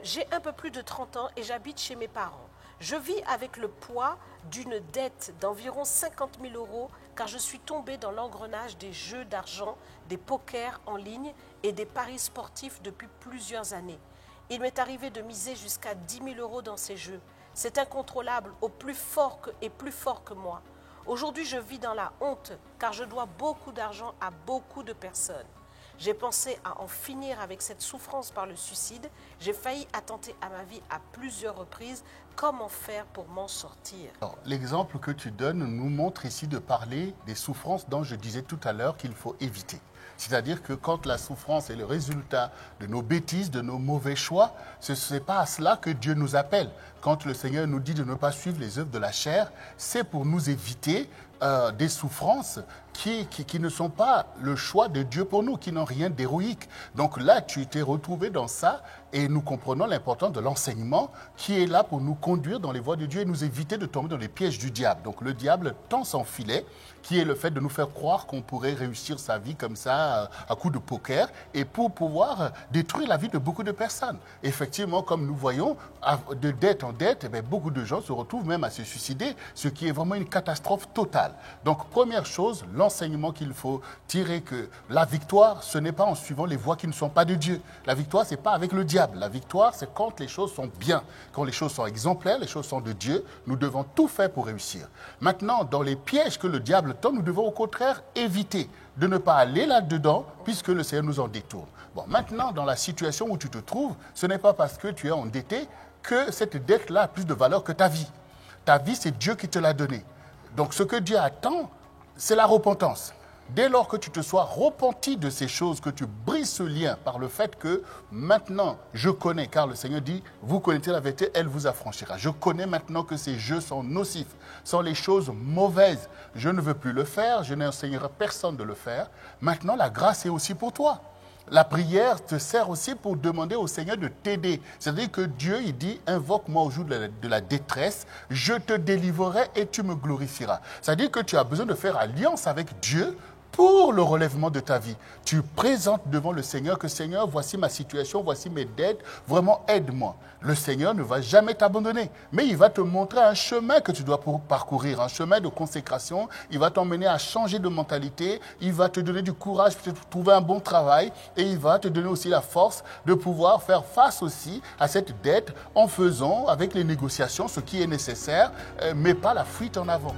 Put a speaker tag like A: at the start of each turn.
A: J'ai un peu plus de 30 ans et j'habite chez mes parents. Je vis avec le poids d'une dette d'environ 50 000 euros car je suis tombée dans l'engrenage des jeux d'argent, des pokers en ligne et des paris sportifs depuis plusieurs années. Il m'est arrivé de miser jusqu'à 10 000 euros dans ces jeux. C'est incontrôlable au plus fort que moi. Aujourd'hui, je vis dans la honte car je dois beaucoup d'argent à beaucoup de personnes. J'ai pensé à en finir avec cette souffrance par le suicide. J'ai failli attenter à ma vie à plusieurs reprises. Comment faire pour m'en sortir?
B: L'exemple que tu donnes nous montre ici de parler des souffrances dont je disais tout à l'heure qu'il faut éviter. C'est-à-dire que quand la souffrance est le résultat de nos bêtises, de nos mauvais choix, ce n'est pas à cela que Dieu nous appelle. Quand le Seigneur nous dit de ne pas suivre les œuvres de la chair, c'est pour nous éviter des souffrances qui ne sont pas le choix de Dieu pour nous, qui n'ont rien d'héroïque. Donc là, tu t'es retrouvé dans ça et nous comprenons l'importance de l'enseignement qui est là pour nous conduire dans les voies de Dieu et nous éviter de tomber dans les pièges du diable. Donc le diable tend son filet, qui est le fait de nous faire croire qu'on pourrait réussir sa vie comme ça à coup de poker et pour pouvoir détruire la vie de beaucoup de personnes. Effectivement, comme nous voyons, de dette en dette, eh bien, beaucoup de gens se retrouvent même à se suicider, ce qui est vraiment une catastrophe totale. Donc première chose, l'enseignement qu'il faut tirer, que la victoire, ce n'est pas en suivant les voies qui ne sont pas de Dieu. La victoire, ce n'est pas avec le diable. La victoire, c'est quand les choses sont bien, quand les choses sont exemplaires, les choses sont de Dieu. Nous devons tout faire pour réussir. Maintenant, dans les pièges que le diable tend, nous devons au contraire éviter de ne pas aller là-dedans, puisque le Seigneur nous en détourne. Bon, maintenant, dans la situation où tu te trouves, ce n'est pas parce que tu es endetté que cette dette-là a plus de valeur que ta vie. Ta vie, c'est Dieu qui te l'a donnée. Donc, ce que Dieu attend, c'est la repentance. Dès lors que tu te sois repenti de ces choses, que tu brises ce lien par le fait que maintenant je connais, car le Seigneur dit, vous connaissez la vérité, elle vous affranchira. Je connais maintenant que ces jeux sont nocifs, sont les choses mauvaises. Je ne veux plus le faire, je n'enseignerai personne de le faire. Maintenant, la grâce est aussi pour toi. La prière te sert aussi pour demander au Seigneur de t'aider. C'est-à-dire que Dieu, il dit, invoque-moi au jour de la détresse, je te délivrerai et tu me glorifieras. C'est-à-dire que tu as besoin de faire alliance avec Dieu pour le relèvement de ta vie. Tu présentes devant le Seigneur que Seigneur, voici ma situation, voici mes dettes, vraiment aide-moi. Le Seigneur ne va jamais t'abandonner, mais il va te montrer un chemin que tu dois parcourir, un chemin de consécration. Il va t'emmener à changer de mentalité, il va te donner du courage pour trouver un bon travail et il va te donner aussi la force de pouvoir faire face aussi à cette dette en faisant avec les négociations ce qui est nécessaire, mais pas la fuite en avant.